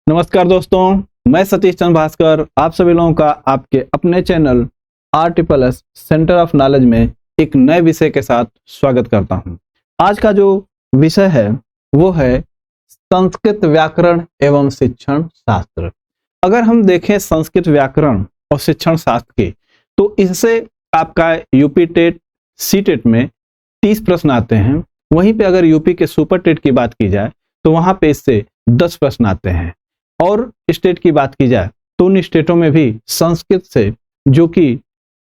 नमस्कार दोस्तों, मैं सतीश चंद्र भास्कर आप सभी लोगों का आपके अपने channel RTPLS centre of knowledge में एक नए विषय के साथ स्वागत करता हूं। आज का जो विषय है वो है संस्कृत व्याकरण एवं शिक्षण शास्त्र। अगर हम देखें संस्कृत व्याकरण और शिक्षण शास्त्र के, तो इससे आपका यूपी टेट सी टेट में 30 प्रश्न आते हैं। वहीं पे अगर यूपी के सुपर टेट की बात की जाए तो वहां पे इससे 10 प्रश्न आते हैं। और स्टेट की बात की जाए तो उन स्टेटों में भी संस्कृत से जो कि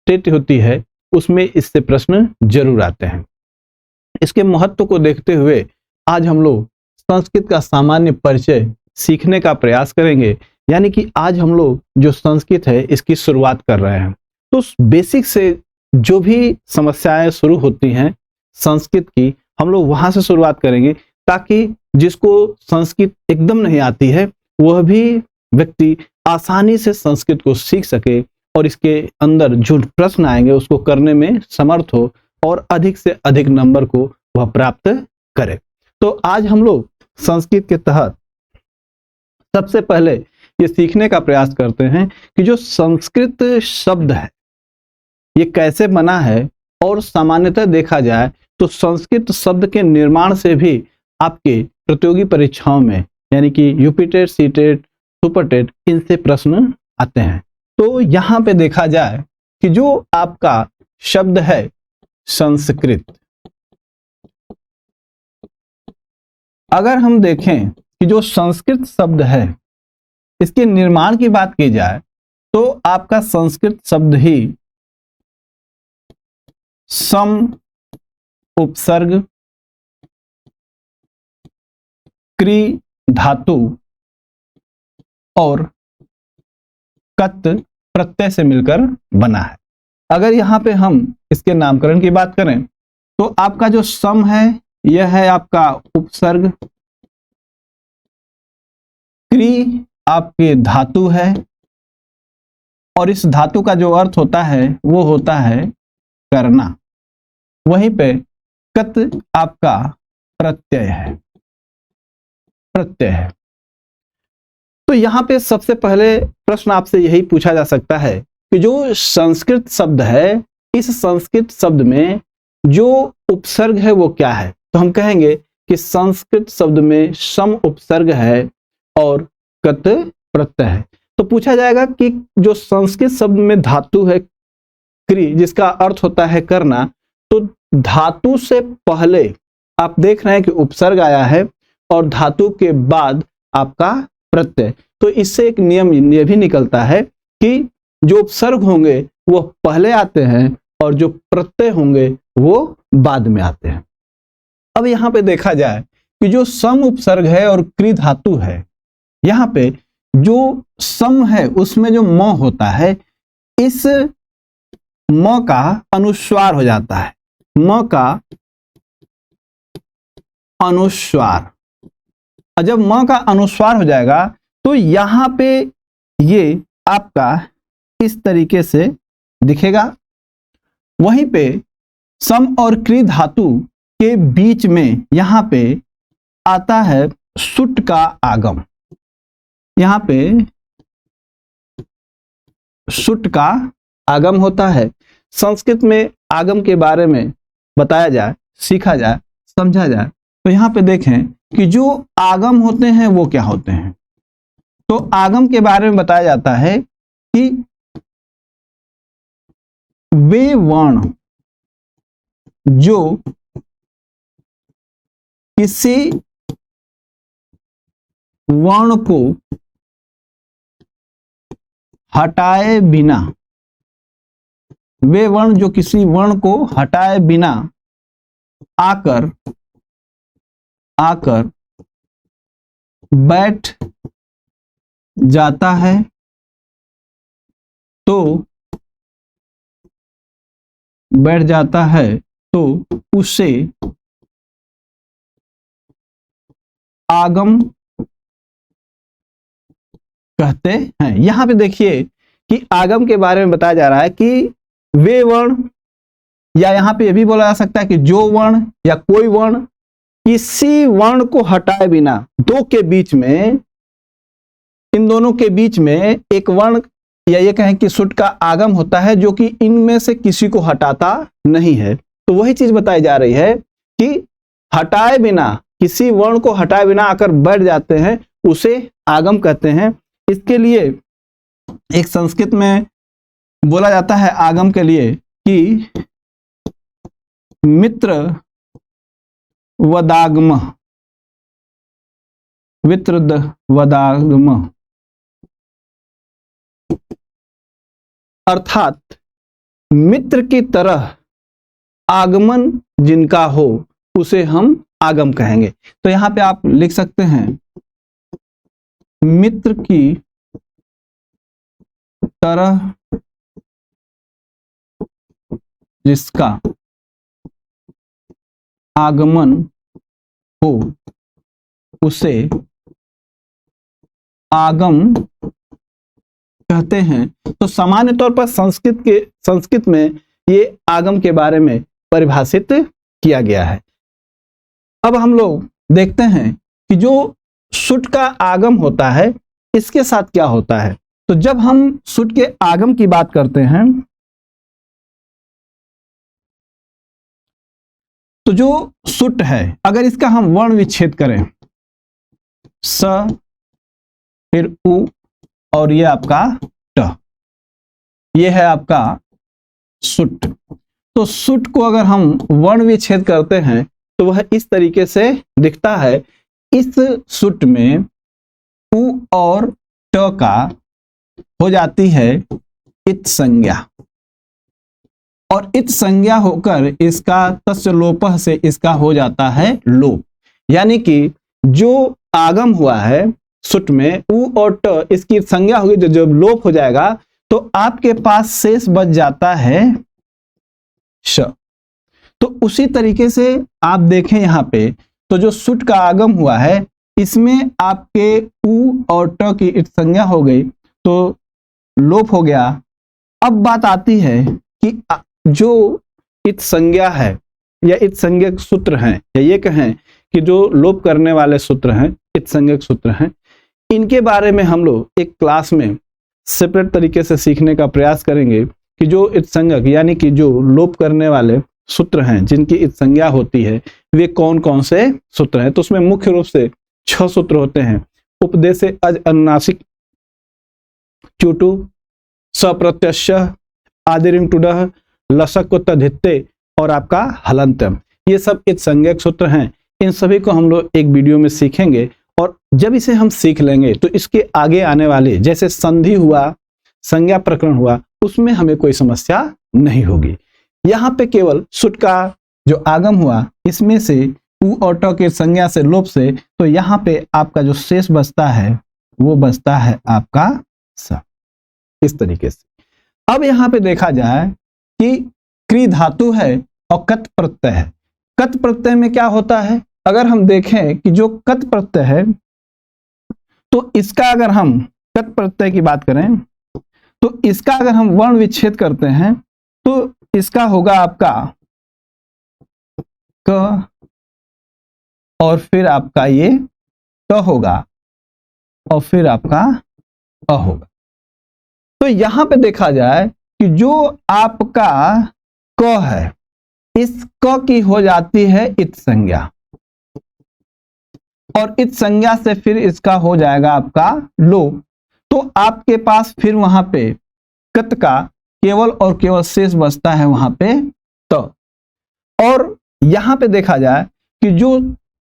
टेट होती है उसमें इससे प्रश्न जरूर आते हैं। इसके महत्व को देखते हुए आज हम लोग संस्कृत का सामान्य परिचय सीखने का प्रयास करेंगे। यानी कि आज हम लोग जो संस्कृत है इसकी शुरुआत कर रहे हैं। तो बेसिक से जो भी समस्याएं शुरू होती हैं संस्कृत की, हम लोग वहां से शुरुआत करेंगे ताकि जिसको संस्कृत एकदम नहीं आती है वह भी व्यक्ति आसानी से संस्कृत को सीख सके और इसके अंदर जो प्रश्न आएंगे उसको करने में समर्थ हो और अधिक से अधिक नंबर को वह प्राप्त करे। तो आज हम लोग संस्कृत के तहत सबसे पहले ये सीखने का प्रयास करते हैं कि जो संस्कृत शब्द है ये कैसे बना है। और सामान्यतः देखा जाए तो संस्कृत शब्द के निर्माण से भी आपके प्रतियोगी परीक्षाओं में यानी कि UP TET CTET super TET इनसे प्रश्न आते हैं। तो यहाँ पे देखा जाए कि जो आपका शब्द है संस्कृत, अगर हम देखें कि जो संस्कृत शब्द है इसके निर्माण की बात की जाए तो आपका संस्कृत शब्द ही सम उपसर्ग क्री धातु और कत प्रत्यय से मिलकर बना है। अगर यहाँ पे हम इसके नामकरण की बात करें तो आपका जो सम है यह है आपका उपसर्ग, क्री आपके धातु है और इस धातु का जो अर्थ होता है वो होता है करना। वहीं पे कत आपका प्रत्यय है, प्रत्यय है। तो यहां पे सबसे पहले प्रश्न आपसे यही पूछा जा सकता है कि जो संस्कृत शब्द है इस संस्कृत शब्द में जो उपसर्ग है वो क्या है। तो हम कहेंगे कि संस्कृत शब्द में सम उपसर्ग है और कत प्रत्यय है। तो पूछा जाएगा कि जो संस्कृत शब्द में धातु है क्री जिसका अर्थ होता है करना, तो धातु से पहले आप देख रहे हैं कि उपसर्ग आया है और धातु के बाद आपका प्रत्यय। तो इससे एक नियम यह भी निकलता है कि जो उपसर्ग होंगे वो पहले आते हैं और जो प्रत्यय होंगे वो बाद में आते हैं। अब यहाँ पे देखा जाए कि जो सम उपसर्ग है और क्री धातु है, यहाँ पे जो सम है उसमें जो म होता है इस म का अनुस्वार हो जाता है, म का अनुस्वार। और जब म का अनुस्वार हो जाएगा तो यहां पे ये आपका इस तरीके से दिखेगा। वहीं पे सम और क्री धातु के बीच में यहां पे आता है सुट का आगम। यहां पे सुट का आगम होता है। संस्कृत में आगम के बारे में बताया जाए, सीखा जाए, समझा जाए तो यहां पे देखें कि जो आगम होते हैं वो क्या होते हैं। तो आगम के बारे में बताया जाता है कि वे वर्ण जो किसी वर्ण को हटाए बिना, वे वर्ण जो किसी वर्ण को हटाए बिना आकर बैठ जाता है तो उसे आगम कहते हैं। यहां पे देखिए कि आगम के बारे में बताया जा रहा है कि वे वर्ण, या यहां पे यह भी बोला जा सकता है कि जो वर्ण या कोई वर्ण किसी वर्ण को हटाए बिना, दो के बीच में इन दोनों के बीच में एक वर्ण या ये कहें कि सुट का आगम होता है जो कि इनमें से किसी को हटाता नहीं है। तो वही चीज बताई जा रही है कि हटाए बिना, किसी वर्ण को हटाए बिना आकर बैठ जाते हैं, उसे आगम कहते हैं। इसके लिए एक संस्कृत में बोला जाता है आगम के लिए कि मित्र वदागम, वित्र वदागम, अर्थात मित्र की तरह आगमन जिनका हो उसे हम आगम कहेंगे। तो यहां पे आप लिख सकते हैं मित्र की तरह जिसका आगमन हो उसे आगम कहते हैं। तो सामान्य तौर पर संस्कृत में ये आगम के बारे में परिभाषित किया गया है। अब हम लोग देखते हैं कि जो सुट का आगम होता है इसके साथ क्या होता है। तो जब हम सुट के आगम की बात करते हैं तो जो सुट है अगर इसका हम वर्ण विच्छेद करें, स फिर उ और ये आपका ट, ये है आपका सुट। तो सुट को अगर हम वर्ण विच्छेद करते हैं तो वह इस तरीके से दिखता है। इस सुट में उ और ट का हो जाती है इत संज्ञा, और इत संज्ञा होकर इसका तस्य लोपः से इसका हो जाता है लोप। यानी कि जो आगम हुआ है सुट में उ और ट, इसकी संज्ञा होगी, जो जब लोप हो जाएगा तो आपके पास शेष बच जाता है श। तो उसी तरीके से आप देखें यहां पे, तो जो सुट का आगम हुआ है इसमें आपके उ और ट की इत संज्ञा हो गई तो लोप हो गया। अब बात आती है कि जो इत संज्ञा है या इत संज्ञक सूत्र हैं, या ये कहें कि जो लोप करने वाले सूत्र हैं, इत संज्ञक सूत्र हैं, इनके बारे में हम लोग एक क्लास में सेपरेट तरीके से सीखने का प्रयास करेंगे कि जो इत संज्ञक यानी कि जो लोप करने वाले सूत्र हैं जिनकी इत संज्ञा होती है वे कौन कौन से सूत्र हैं। तो उसमें मुख्य रूप से 6 सूत्र होते हैं। उपदेशे अज अनुनासिक, चुटु, सप्रत्यक्ष, आदिरिंग टुडह, लसक को तधित्ते और आपका हलंतम। ये सब इत संज्ञक सूत्र हैं। इन सभी को हम लोग एक वीडियो में सीखेंगे, और जब इसे हम सीख लेंगे तो इसके आगे आने वाले जैसे संधि हुआ, संज्ञा प्रकरण हुआ, उसमें हमें कोई समस्या नहीं होगी। यहाँ पे केवल सुट का जो आगम हुआ इसमें से उ और ट के संज्ञा से लोप से, तो यहाँ पे आपका जो शेष बचता है वो बचता है आपका स। इस तरीके से अब यहाँ पे देखा जाए कि क्री धातु है और कत प्रत्यय है। कत प्रत्यय में क्या होता है, अगर हम देखें कि जो कत प्रत्यय है तो इसका अगर हम कत प्रत्यय की बात करें तो इसका अगर हम वर्ण विच्छेद करते हैं तो इसका होगा आपका क, और फिर आपका ये क होगा, और फिर आपका अ होगा। तो यहां पे देखा जाए कि जो आपका क है, इस क की हो जाती है इत संज्ञा, और इत संज्ञा से फिर इसका हो जाएगा आपका लोप। तो आपके पास फिर वहां पे कत का केवल और केवल शेष बचता है वहां पे त। और यहां पे देखा जाए कि जो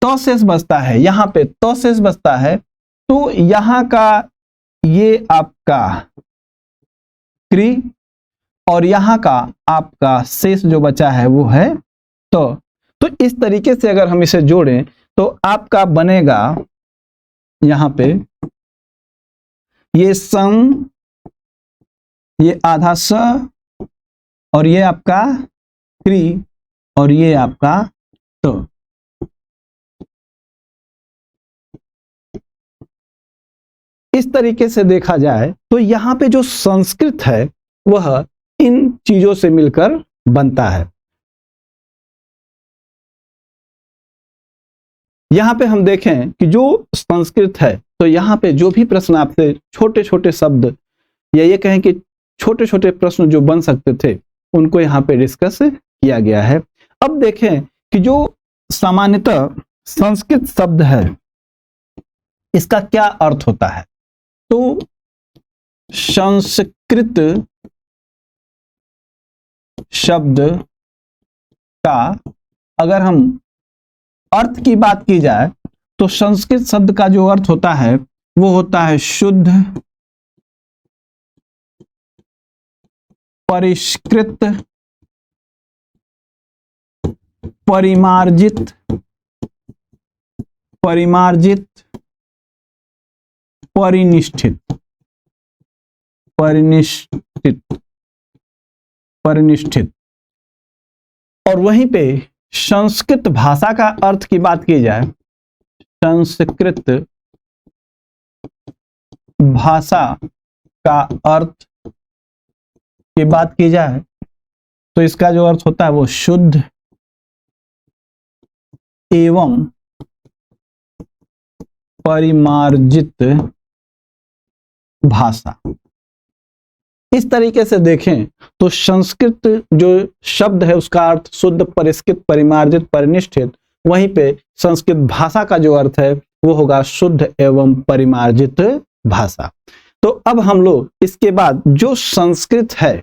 त शेष बचता है, यहां पे त शेष बचता है, तो यहां का ये आपका क्री और यहां का आपका शेष जो बचा है वो है तो इस तरीके से अगर हम इसे जोड़ें तो आपका बनेगा यहां पे ये सम, ये आधा स, और ये आपका क्री, और ये आपका तो। इस तरीके से देखा जाए तो यहां पे जो संस्कृत है वह इन चीजों से मिलकर बनता है। यहां पे हम देखें कि जो संस्कृत है तो यहाँ पे जो भी प्रश्न आपसे छोटे छोटे शब्द या ये कहें कि छोटे छोटे प्रश्न जो बन सकते थे उनको यहाँ पे डिस्कस किया गया है। अब देखें कि जो सामान्यतः संस्कृत शब्द है इसका क्या अर्थ होता है। तो संस्कृत शब्द का अगर हम अर्थ की बात की जाए तो संस्कृत शब्द का जो अर्थ होता है वो होता है शुद्ध, परिष्कृत, परिमार्जित, परिनिष्ठित, परिनिष्ठित। और वहीं पे संस्कृत भाषा का अर्थ की बात की जाए, संस्कृत भाषा का अर्थ की बात की जाए तो इसका जो अर्थ होता है वो शुद्ध एवं परिमार्जित भाषा। इस तरीके से देखें तो संस्कृत जो शब्द है उसका अर्थ शुद्ध, परिष्कृत, परिमार्जित, परिनिष्ठित। वहीं पे संस्कृत भाषा का जो अर्थ है वो होगा शुद्ध एवं परिमार्जित भाषा। तो अब हम लोग इसके बाद जो संस्कृत है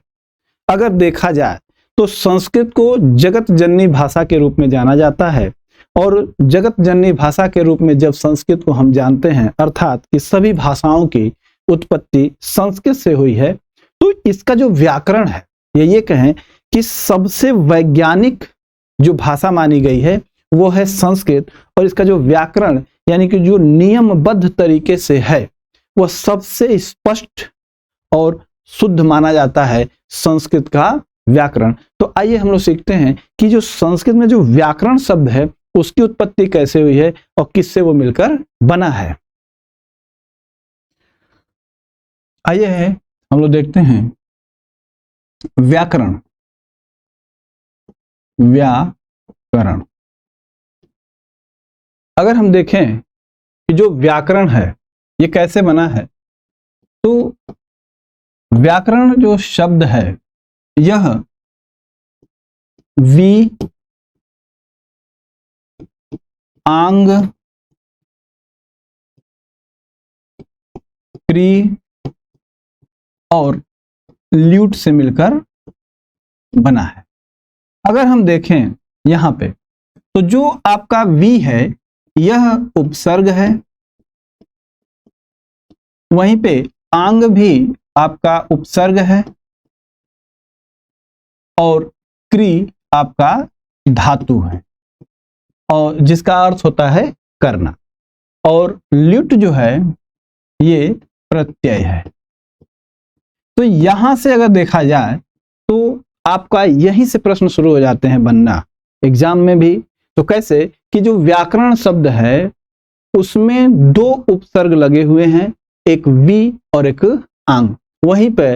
अगर देखा जाए तो संस्कृत को जगत जननी भाषा के रूप में जाना जाता है। और जगत जननी भाषा के रूप में जब संस्कृत को हम जानते हैं अर्थात कि सभी भाषाओं की उत्पत्ति संस्कृत से हुई है, तो इसका जो व्याकरण है या ये कहें कि सबसे वैज्ञानिक जो भाषा मानी गई है वो है संस्कृत। और इसका जो व्याकरण यानी कि जो नियमबद्ध तरीके से है वह सबसे स्पष्ट और शुद्ध माना जाता है संस्कृत का व्याकरण। तो आइए हम लोग सीखते हैं कि जो संस्कृत में जो व्याकरण शब्द है उसकी उत्पत्ति कैसे हुई है और किससे वो मिलकर बना है। आइए हम लोग देखते हैं व्याकरण। व्याकरण अगर हम देखें कि जो व्याकरण है ये कैसे बना है, तो व्याकरण जो शब्द है यह वि, आंग, क्री और ल्यूट से मिलकर बना है। अगर हम देखें यहां पे तो जो आपका वी है यह उपसर्ग है, वहीं पे आंग भी आपका उपसर्ग है और क्री आपका धातु है और जिसका अर्थ होता है करना। और ल्यूट जो है ये प्रत्यय है। तो यहां से अगर देखा जाए तो आपका यहीं से प्रश्न शुरू हो जाते हैं बनना एग्जाम में भी। तो कैसे कि जो व्याकरण शब्द है उसमें दो उपसर्ग लगे हुए हैं, एक वी और एक आंग। वहीं पे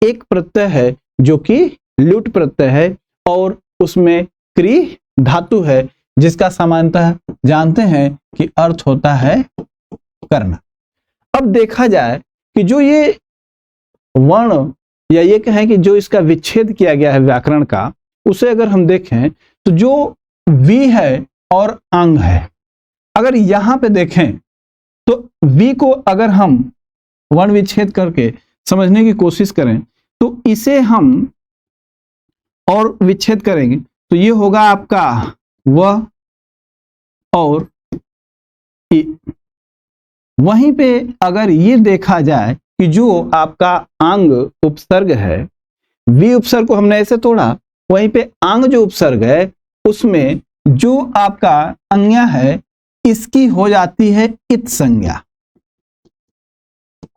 एक प्रत्यय है जो कि ल्यूट प्रत्यय है और उसमें क्री धातु है जिसका सामान्यतः जानते हैं कि अर्थ होता है करना। अब देखा जाए कि जो ये वर्ण या ये कहें कि जो इसका विच्छेद किया गया है व्याकरण का, उसे अगर हम देखें तो जो वी है और आंग है, अगर यहां पे देखें तो वी को अगर हम वर्ण विच्छेद करके समझने की कोशिश करें तो इसे हम और विच्छेद करेंगे तो ये होगा आपका व और इ। वहीं पे अगर ये देखा जाए कि जो आपका आंग उपसर्ग है, वी उपसर्ग को हमने ऐसे तोड़ा, वहीं पे आंग जो उपसर्ग है उसमें जो आपका अंज्ञा है इसकी हो जाती है इत संज्ञा।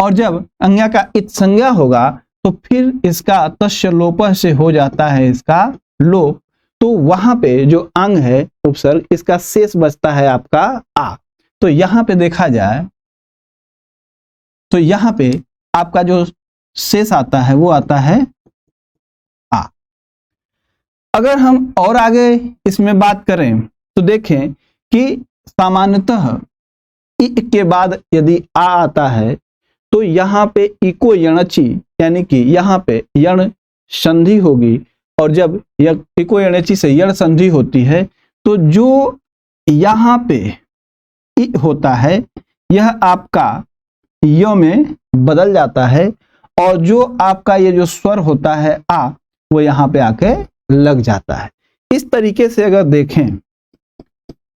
और जब अंज्ञा का इत संज्ञा होगा तो फिर इसका तस्य लोपः से हो जाता है इसका लोप। तो वहां पे जो अंग है उपसर्ग इसका शेष बचता है आपका आ। तो यहां पे देखा जाए तो यहां पे आपका जो शेष आता है वो आता है आ। अगर हम और आगे इसमें बात करें तो देखें कि सामान्यतः इ के बाद यदि आ आता है तो यहाँ पे इको यणची यानी कि यहाँ पे यण संधि होगी, और जब इको यणची से यण संधि होती है तो जो यहाँ पे इ होता है यह आपका य में बदल जाता है, और जो आपका ये जो स्वर होता है आ वो यहाँ पे आके लग जाता है। इस तरीके से अगर देखें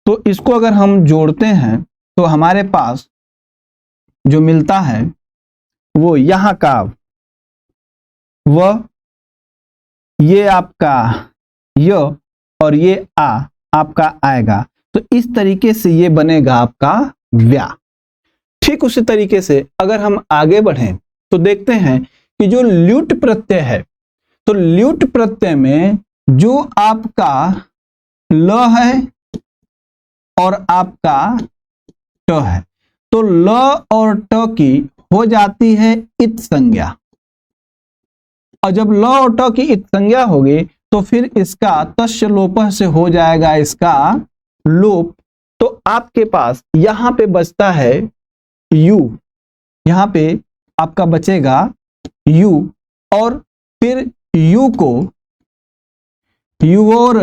तो इसको अगर हम जोड़ते हैं तो हमारे पास जो मिलता है वो यहाँ का व, ये आपका य और ये आ आपका आएगा। तो इस तरीके से ये बनेगा आपका व्या। ठीक उसी तरीके से अगर हम आगे बढ़ें तो देखते हैं कि जो ल्यूट प्रत्यय है, तो ल्यूट प्रत्यय में जो आपका ल है और आपका ट है, तो ल और ट की हो जाती है इत संज्ञा, और जब ल और ट की इत संज्ञा होगी तो फिर इसका तस्य लोपः से हो जाएगा इसका लोप। तो आपके पास यहां पे बचता है यू, यहां पे आपका बचेगा यू, और फिर यू को युवोर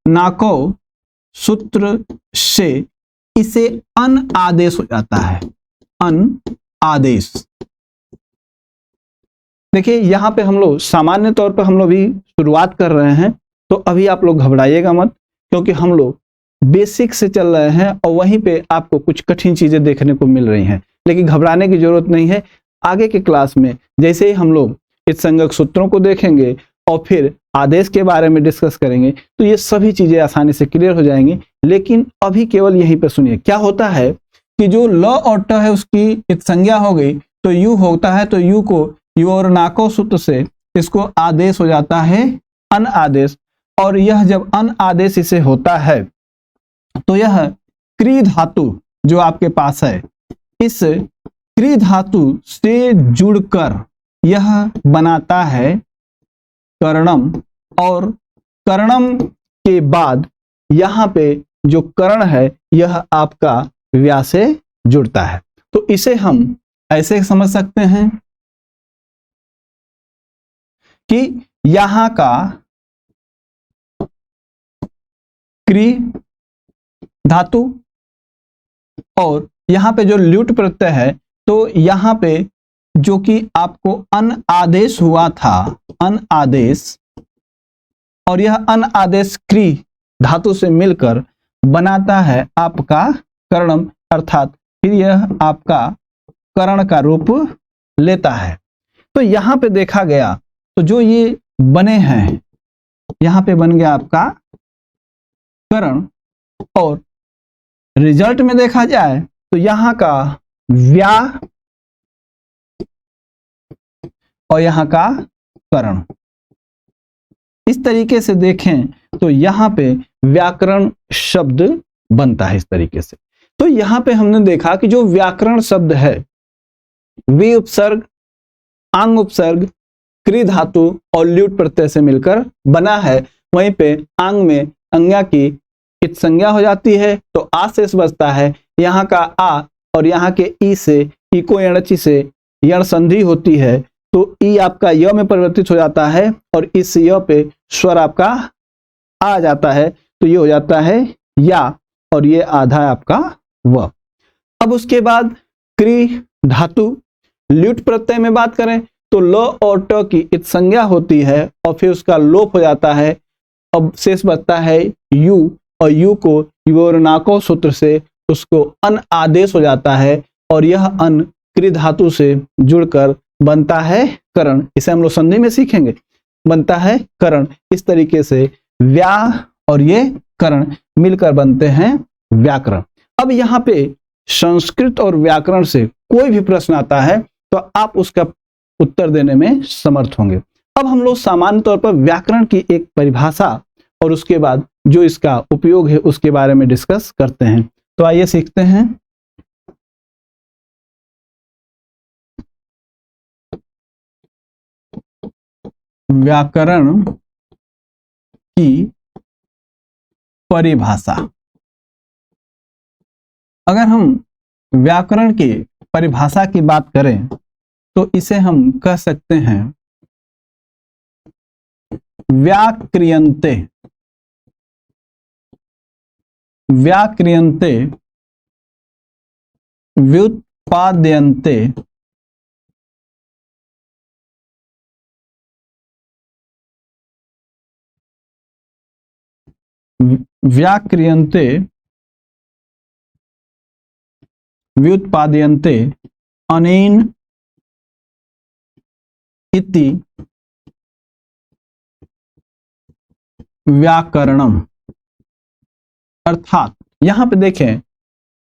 नाकौ सूत्र से इसे अन आदेश हो जाता है, अन आदेश। देखिए यहाँ पे हम लोग सामान्य तौर पर हम लोग भी शुरुआत कर रहे हैं, तो अभी आप लोग घबराइएगा मत, क्योंकि हम लोग बेसिक से चल रहे हैं और वहीं पे आपको कुछ कठिन चीजें देखने को मिल रही हैं। लेकिन घबराने की जरूरत नहीं है। आगे के क्लास में जैसे ही हम लोग इस संज्ञक सूत्रों को देखेंगे और फिर आदेश के बारे में डिस्कस करेंगे तो ये सभी चीजें आसानी से क्लियर हो जाएंगी। लेकिन अभी केवल यहीं पर सुनिए, क्या होता है कि जो ल और ट है उसकी इत संज्ञा हो गई तो यू होता है, तो यू को यू और नाको सूत्र से इसको आदेश हो जाता है अन आदेश, और यह जब अन आदेश इसे होता है तो यह क्री धातु जो आपके पास है, इस क्री धातु से जुड़कर यह बनाता है कर्णम, और कर्णम के बाद यहाँ पे जो कर्ण है यह आपका व्या से जुड़ता है। तो इसे हम ऐसे समझ सकते हैं कि यहाँ का क्री धातु और यहाँ पे जो ल्यूट प्रत्यय है, तो यहाँ पे जो कि आपको अन आदेश हुआ था, अन आदेश, और यह अन आदेश क्री धातु से मिलकर बनाता है आपका कर्णम, अर्थात फिर यह आपका कर्ण का रूप लेता है। तो यहाँ पे देखा गया तो जो ये बने हैं, यहाँ पे बन गया आपका कर्ण, और रिजल्ट में देखा जाए तो यहाँ का व्या और यहाँ का कर्ण। इस तरीके से देखें तो यहाँ पे व्याकरण शब्द बनता है इस तरीके से। तो यहाँ पे हमने देखा कि जो व्याकरण शब्द है वी उपसर्ग, आंग उपसर्ग, क्री धातु और ल्यूट प्रत्यय से मिलकर बना है। वहीं पे आंग में अंज्ञा की इत संज्ञा हो जाती है तो आ शेष बचता है, यहाँ का आ और यहाँ के ई से इको यणची से यण संधि होती है तो ई आपका य में परिवर्तित हो जाता है और इस य पे स्वर आपका आ जाता है, तो ये हो जाता है या, और ये आधा आपका व। अब उसके बाद क्री धातु ल्यूट प्रत्यय में बात करें तो ल और ट की इत संज्ञा होती है और फिर उसका लोप हो जाता है। अब शेष बचता है यू, और यू को युवर्नाको सूत्र से उसको अन आदेश हो जाता है और यह अन क्री धातु से जुड़कर बनता है करण। इसे हम लोग संधि में सीखेंगे, बनता है करण। इस तरीके से व्या और ये करण मिलकर बनते हैं व्याकरण। अब यहाँ पे संस्कृत और व्याकरण से कोई भी प्रश्न आता है तो आप उसका उत्तर देने में समर्थ होंगे। अब हम लोग सामान्य तौर पर व्याकरण की एक परिभाषा और उसके बाद जो इसका उपयोग है उसके बारे में डिस्कस करते हैं। तो आइए सीखते हैं। व्याकरण की परिभाषा। अगर हम व्याकरण की परिभाषा की बात करें तो इसे हम कह सकते हैं व्याक्रियन्ते, व्याक्रियन्ते व्युत्पाद्यन्ते व्याक्रियन्ते व्युत्पाद्यन्ते अनेन इति व्याकरणम। अर्थात यहां पे देखें,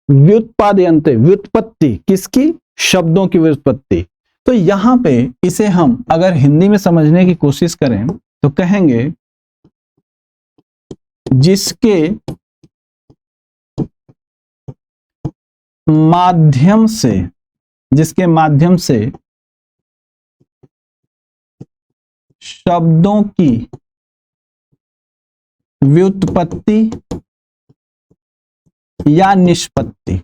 व्युत्पाद्यन्ते, व्युत्पत्ति किसकी? शब्दों की व्युत्पत्ति। तो यहां पे इसे हम अगर हिंदी में समझने की कोशिश करें तो कहेंगे जिसके माध्यम से, जिसके माध्यम से शब्दों की व्युत्पत्ति या निष्पत्ति,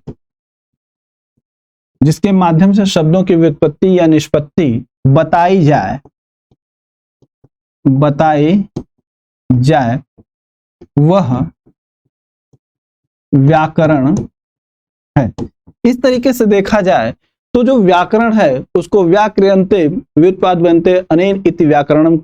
जिसके माध्यम से शब्दों की व्युत्पत्ति या निष्पत्ति बताई जाए, वह व्याकरण है। इस तरीके से देखा जाए तो जो व्याकरण है उसको व्याक्रियन्ते व्युत्पाद्यन्ते अनेन इति व्याकरणम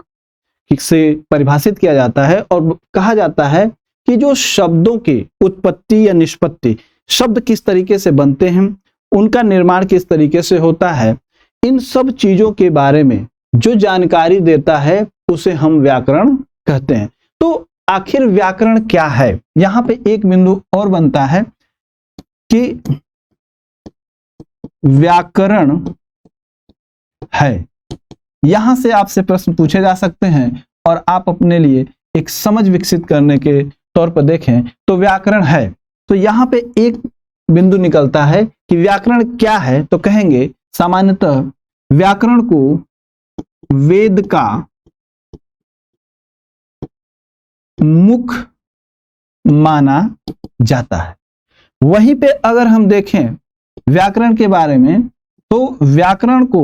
से परिभाषित किया जाता है और कहा जाता है कि जो शब्दों की उत्पत्ति या निष्पत्ति, शब्द किस तरीके से बनते हैं, उनका निर्माण किस तरीके से होता है, इन सब चीजों के बारे में जो जानकारी देता है उसे हम व्याकरण कहते हैं। तो आखिर व्याकरण क्या है? यहां पे एक बिंदु और बनता है कि व्याकरण है। यहां से आपसे प्रश्न पूछे जा सकते हैं और आप अपने लिए एक समझ विकसित करने के तौर पर देखें तो व्याकरण है, तो यहां पे एक बिंदु निकलता है कि व्याकरण क्या है। तो कहेंगे सामान्यतः व्याकरण को वेद का मुख माना जाता है। वहीं पे अगर हम देखें व्याकरण के बारे में तो व्याकरण को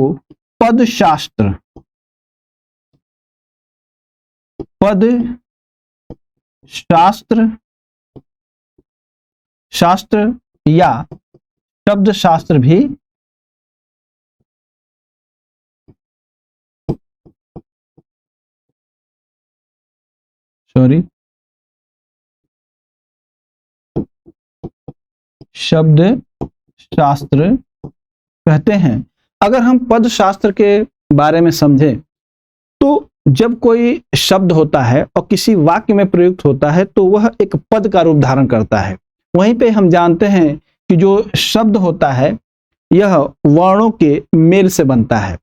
पदशास्त्र, शास्त्र या शब्द शास्त्र भी शब्द शास्त्र कहते हैं। अगर हम पद शास्त्र के बारे में समझें तो जब कोई शब्द होता है और किसी वाक्य में प्रयुक्त होता है तो वह एक पद का रूप धारण करता है। वहीं पे हम जानते हैं कि जो शब्द होता है यह वर्णों के मेल से बनता है।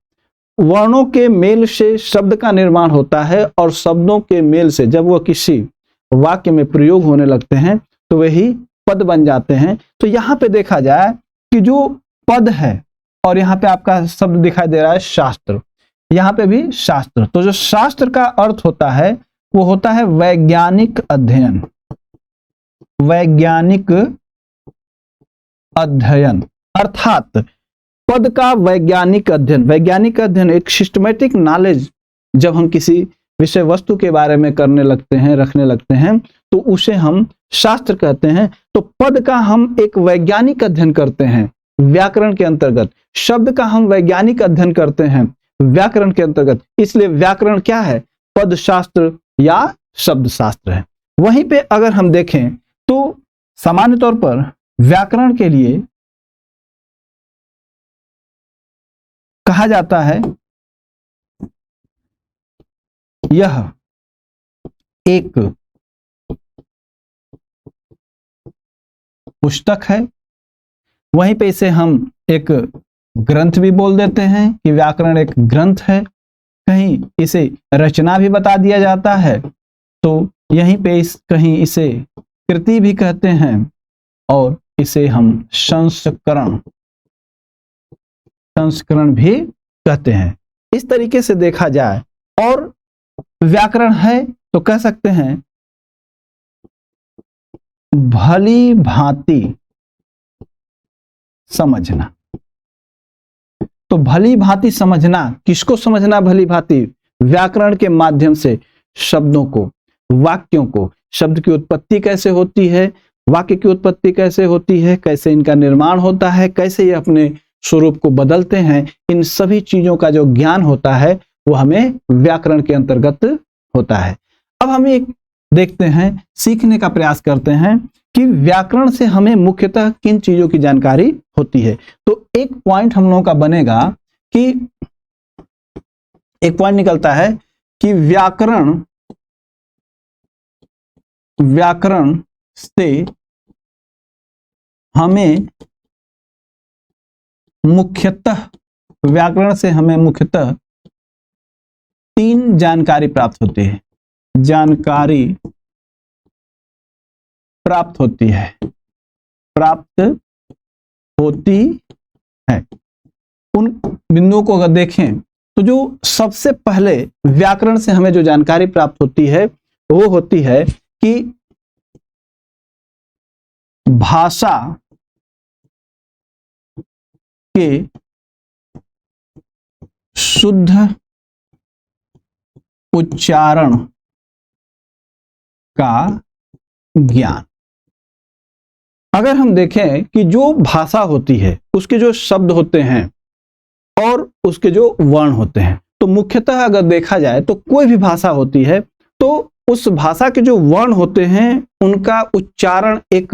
वर्णों के मेल से शब्द का निर्माण होता है और शब्दों के मेल से जब वह किसी वाक्य में प्रयोग होने लगते हैं तो वही पद बन जाते हैं। तो यहाँ पे देखा जाए कि जो पद है और यहाँ पे आपका शब्द दिखाई दे रहा है शास्त्र, यहाँ पे भी शास्त्र। तो जो शास्त्र का अर्थ होता है वो होता है वैज्ञानिक अध्ययन, वैज्ञानिक अध्ययन। अर्थात पद का वैज्ञानिक अध्ययन, वैज्ञानिक अध्ययन एक सिस्टमेटिक नॉलेज जब हम किसी विषय वस्तु के बारे में करने लगते हैं, रखने लगते हैं तो उसे हम शास्त्र कहते हैं। तो पद का हम एक वैज्ञानिक अध्ययन करते हैं व्याकरण के अंतर्गत, शब्द का हम वैज्ञानिक अध्ययन करते हैं व्याकरण के अंतर्गत। इसलिए व्याकरण क्या है? पद शास्त्र या शब्द शास्त्र है। वहीं पे अगर हम देखें तो सामान्य तौर पर व्याकरण के लिए कहा जाता है यह एक पुस्तक है। वहीं पे इसे हम एक ग्रंथ भी बोल देते हैं कि व्याकरण एक ग्रंथ है। कहीं इसे रचना भी बता दिया जाता है तो यहीं पे कहीं इसे कृति भी कहते हैं और इसे हम संस्करण भी कहते हैं। इस तरीके से देखा जाए और व्याकरण है तो कह सकते हैं भली भांति समझना। तो भली भांति समझना, किसको समझना भली भांति? व्याकरण के माध्यम से शब्दों को, वाक्यों को, शब्द की उत्पत्ति कैसे होती है, वाक्य की उत्पत्ति कैसे होती है, कैसे इनका निर्माण होता है, कैसे ये अपने स्वरूप को बदलते हैं, इन सभी चीजों का जो ज्ञान होता है वो हमें व्याकरण के अंतर्गत होता है। अब हम एक देखते हैं, सीखने का प्रयास करते हैं कि व्याकरण से हमें मुख्यतः किन चीजों की जानकारी होती है। तो एक पॉइंट हम लोगों का बनेगा कि एक पॉइंट निकलता है कि व्याकरण से हमें मुख्यतः तीन जानकारी प्राप्त होती है। प्राप्त होती है। उन बिंदुओं को अगर देखें तो जो सबसे पहले व्याकरण से हमें जो जानकारी प्राप्त होती है वो होती है कि भाषा के शुद्ध उच्चारण का ज्ञान। अगर हम देखें कि जो भाषा होती है उसके जो शब्द होते हैं और उसके जो वर्ण होते हैं, तो मुख्यतः अगर देखा जाए तो कोई भी भाषा होती है तो उस भाषा के जो वर्ण होते हैं उनका उच्चारण एक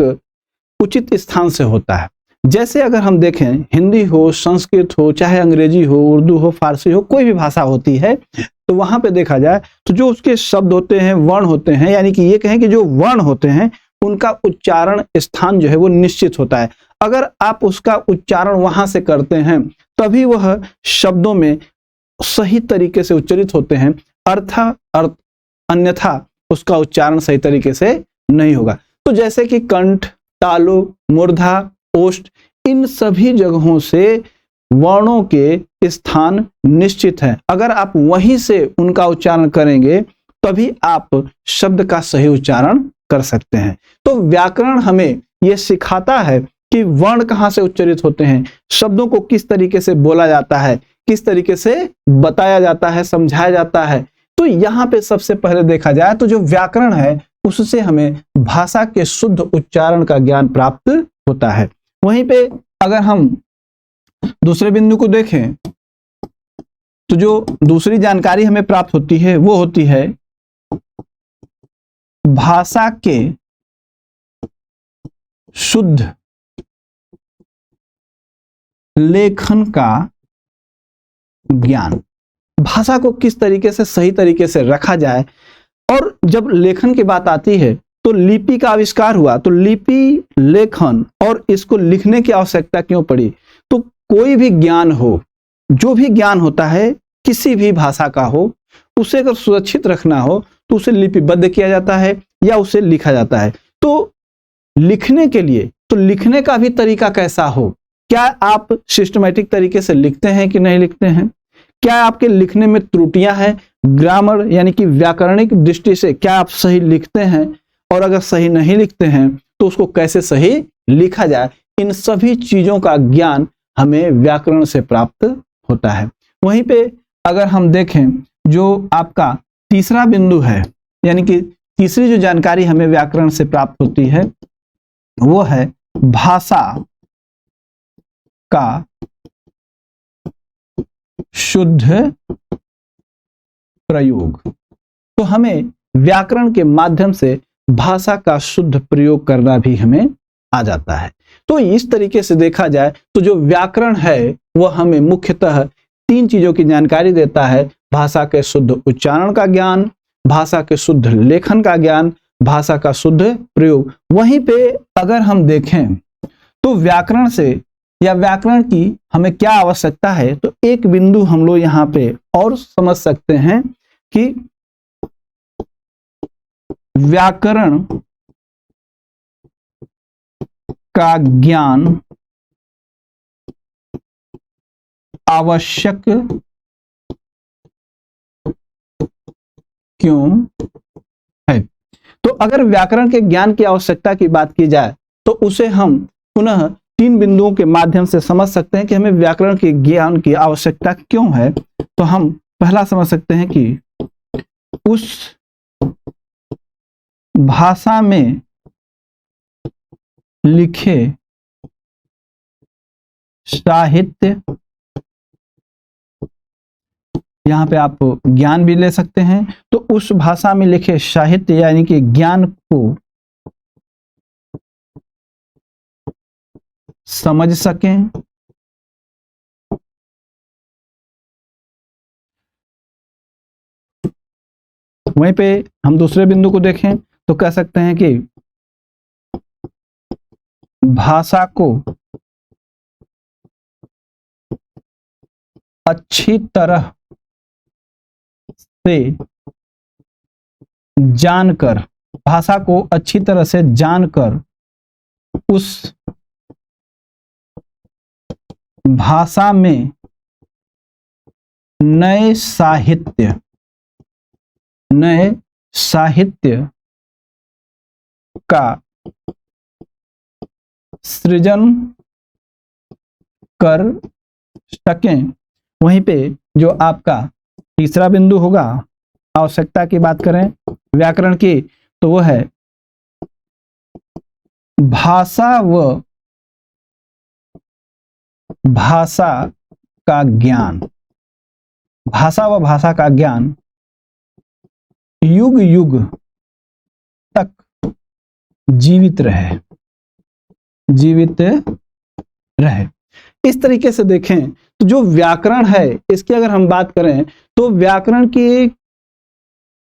उचित स्थान से होता है। जैसे अगर हम देखें हिंदी हो, संस्कृत हो, चाहे अंग्रेजी हो, उर्दू हो, फारसी हो, कोई भी भाषा होती है तो वहां पे देखा जाए तो जो उसके शब्द होते हैं, वर्ण होते हैं, यानी कि ये कहें कि जो वर्ण होते हैं उनका उच्चारण स्थान जो है वो निश्चित होता है। अगर आप उसका उच्चारण वहां से करते हैं तभी वह शब्दों में सही तरीके से उच्चरित होते हैं, अन्यथा उसका उच्चारण सही तरीके से नहीं होगा। तो जैसे कि कंठ, तालु, मूर्धा, ओष्ठ, इन सभी जगहों से वर्णों के स्थान निश्चित है। अगर आप वहीं से उनका उच्चारण करेंगे तभी आप शब्द का सही उच्चारण कर सकते हैं। तो व्याकरण हमें यह सिखाता है कि वर्ण कहाँ से उच्चरित होते हैं, शब्दों को किस तरीके से बोला जाता है, किस तरीके से बताया जाता है, समझाया जाता है। तो यहाँ पे सबसे पहले देखा जाए तो जो व्याकरण है उससे हमें भाषा के शुद्ध उच्चारण का ज्ञान प्राप्त होता है। वहीं पे अगर हम दूसरे बिंदु को देखें तो जो दूसरी जानकारी हमें प्राप्त होती है वो होती है भाषा के शुद्ध लेखन का ज्ञान। भाषा को किस तरीके से सही तरीके से रखा जाए। और जब लेखन की बात आती है तो लिपि का आविष्कार हुआ, तो लिपि, लेखन और इसको लिखने की आवश्यकता क्यों पड़ी? तो कोई भी ज्ञान हो, जो भी ज्ञान होता है किसी भी भाषा का हो, उसे अगर सुरक्षित रखना हो तो उसे लिपिबद्ध किया जाता है या उसे लिखा जाता है। तो लिखने के लिए तो लिखने का भी तरीका कैसा हो, क्या आप सिस्टमैटिक तरीके से लिखते हैं कि नहीं लिखते हैं, क्या आपके लिखने में त्रुटियां हैं, ग्रामर यानी कि व्याकरणिक दृष्टि से क्या आप सही लिखते हैं, और अगर सही नहीं लिखते हैं तो उसको कैसे सही लिखा जाए, इन सभी चीजों का ज्ञान हमें व्याकरण से प्राप्त होता है। वहीं पे अगर हम देखें जो आपका तीसरा बिंदु है, यानी कि तीसरी जो जानकारी हमें व्याकरण से प्राप्त होती है वो है भाषा का शुद्ध प्रयोग। तो हमें व्याकरण के माध्यम से भाषा का शुद्ध प्रयोग करना भी हमें आ जाता है। तो इस तरीके से देखा जाए तो जो व्याकरण है वह हमें मुख्यतः तीन चीजों की जानकारी देता है: भाषा के शुद्ध उच्चारण का ज्ञान, भाषा के शुद्ध लेखन का ज्ञान, भाषा का शुद्ध प्रयोग। वहीं पे अगर हम देखें तो व्याकरण से या व्याकरण की हमें क्या आवश्यकता है, तो एक बिंदु हम लोग यहाँ पे और समझ सकते हैं कि व्याकरण का ज्ञान आवश्यक क्यों है। तो अगर व्याकरण के ज्ञान की आवश्यकता की बात की जाए तो उसे हम पुनः 3 बिंदुओं के माध्यम से समझ सकते हैं कि हमें व्याकरण के ज्ञान की आवश्यकता क्यों है। तो हम पहला समझ सकते हैं कि उस भाषा में लिखे साहित्य, यहाँ पे आप ज्ञान भी ले सकते हैं, तो उस भाषा में लिखे साहित्य यानी कि ज्ञान को समझ सकें, वहीं पे हम दूसरे बिंदु को देखें तो कह सकते हैं कि भाषा को अच्छी तरह से जानकर, भाषा को अच्छी तरह से जानकर उस भाषा में नए साहित्य का सृजन कर सकें। वहीं पे जो आपका तीसरा बिंदु होगा, आवश्यकता की बात करें व्याकरण की, तो वो है भाषा व भाषा का ज्ञान। भाषा व भाषा का ज्ञान युग युग तक जीवित रहे। इस तरीके से देखें तो जो व्याकरण है, इसकी अगर हम बात करें तो व्याकरण की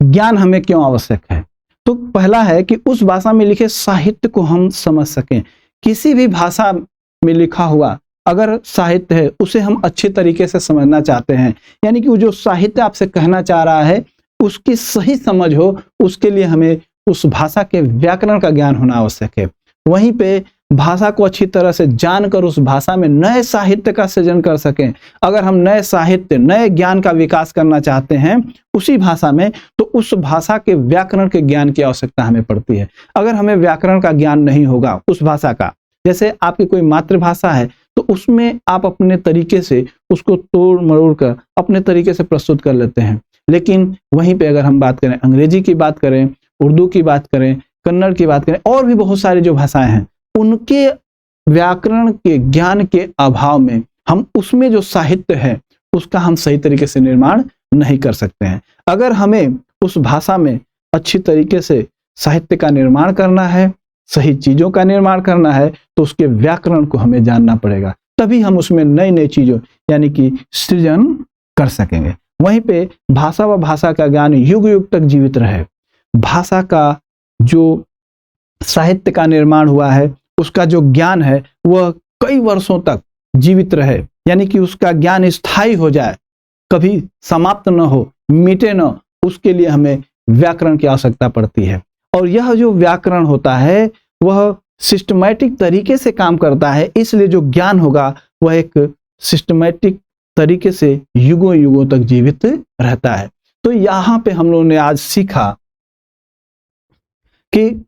ज्ञान हमें क्यों आवश्यक है। तो पहला है कि उस भाषा में लिखे साहित्य को हम समझ सकें। किसी भी भाषा में लिखा हुआ अगर साहित्य है, उसे हम अच्छे तरीके से समझना चाहते हैं, यानी कि वो जो साहित्य आपसे कहना चाह रहा है उसकी सही समझ हो, उसके लिए हमें उस भाषा के व्याकरण का ज्ञान होना आवश्यक है। वहीं पे भाषा को अच्छी तरह से जानकर उस भाषा में नए साहित्य का सृजन कर सकें। अगर हम नए साहित्य, नए ज्ञान का विकास करना चाहते हैं उसी भाषा में, तो उस भाषा के व्याकरण के ज्ञान की आवश्यकता हमें पड़ती है। अगर हमें व्याकरण का ज्ञान नहीं होगा उस भाषा का, जैसे आपकी कोई मातृभाषा है तो उसमें आप अपने तरीके से उसको तोड़ मरोड़ कर अपने तरीके से प्रस्तुत कर लेते हैं, लेकिन वहीं पे अगर हम बात करें, अंग्रेजी की बात करें, उर्दू की बात करें, कन्नड़ की बात करें, और भी बहुत सारी जो भाषाएं हैं, उनके व्याकरण के ज्ञान के अभाव में हम उसमें जो साहित्य है उसका हम सही तरीके से निर्माण नहीं कर सकते हैं। अगर हमें उस भाषा में अच्छी तरीके से साहित्य का निर्माण करना है, सही चीजों का निर्माण करना है, तो उसके व्याकरण को हमें जानना पड़ेगा, तभी हम उसमें नई नई चीजों यानी कि सृजन कर सकेंगे। वहीं पे भाषा व भाषा का ज्ञान युग युग तक जीवित रहे। भाषा का जो साहित्य का निर्माण हुआ है, उसका जो ज्ञान है वह कई वर्षों तक जीवित रहे, यानी कि उसका ज्ञान स्थायी हो जाए, कभी समाप्त न हो, मिटे न, उसके लिए हमें व्याकरण की आवश्यकता पड़ती है। और यह जो व्याकरण होता है वह सिस्टमैटिक तरीके से काम करता है, इसलिए जो ज्ञान होगा वह एक सिस्टमैटिक तरीके से युगों युगों तक जीवित रहता है। तो यहाँ पे हम लोगों ने आज सीखा कि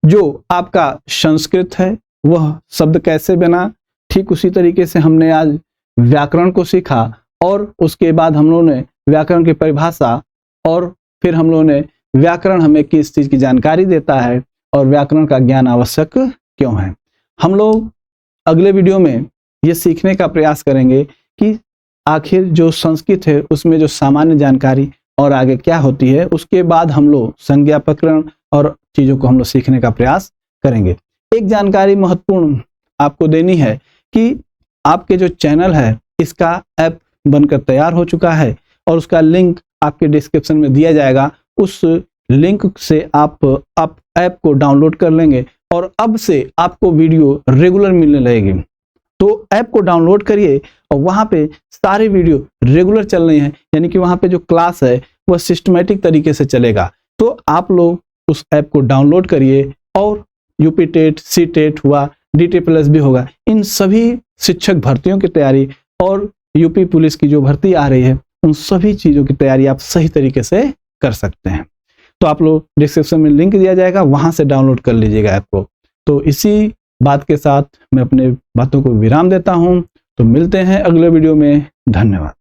जो आपका संस्कृत है वह शब्द कैसे बना, ठीक उसी तरीके से हमने आज व्याकरण को सीखा, और उसके बाद हम लोगों ने व्याकरण की परिभाषा, और फिर हम लोगों ने व्याकरण हमें किस चीज की जानकारी देता है और व्याकरण का ज्ञान आवश्यक क्यों है। हम लोग अगले वीडियो में ये सीखने का प्रयास करेंगे कि आखिर जो संस्कृत है उसमें जो सामान्य जानकारी और आगे क्या होती है, उसके बाद हम लोग संज्ञा प्रकरण और चीजों को हम लोग सीखने का प्रयास करेंगे। एक जानकारी महत्वपूर्ण आपको देनी है कि आपके जो चैनल है इसका ऐप बनकर तैयार हो चुका है, और उसका लिंक आपके डिस्क्रिप्शन में दिया जाएगा। उस लिंक से आप ऐप को डाउनलोड कर लेंगे और अब से आपको वीडियो रेगुलर मिलने लगेगी। तो ऐप को डाउनलोड करिए और वहाँ पे सारे वीडियो रेगुलर चल रही हैं, यानी कि वहाँ पे जो क्लास है वह सिस्टमैटिक तरीके से चलेगा। तो आप लोग उस ऐप को डाउनलोड करिए, और यूपी टेट, सी टेट हुआ, DT प्लस भी होगा, इन सभी शिक्षक भर्तियों की तैयारी और यूपी पुलिस की जो भर्ती आ रही है उन सभी चीज़ों की तैयारी आप सही तरीके से कर सकते हैं। तो आप लोग डिस्क्रिप्शन में लिंक दिया जाएगा, वहाँ से डाउनलोड कर लीजिएगा ऐप को। तो इसी बात के साथ मैं अपने बातों को विराम देता हूं। तो मिलते हैं अगले वीडियो में। धन्यवाद।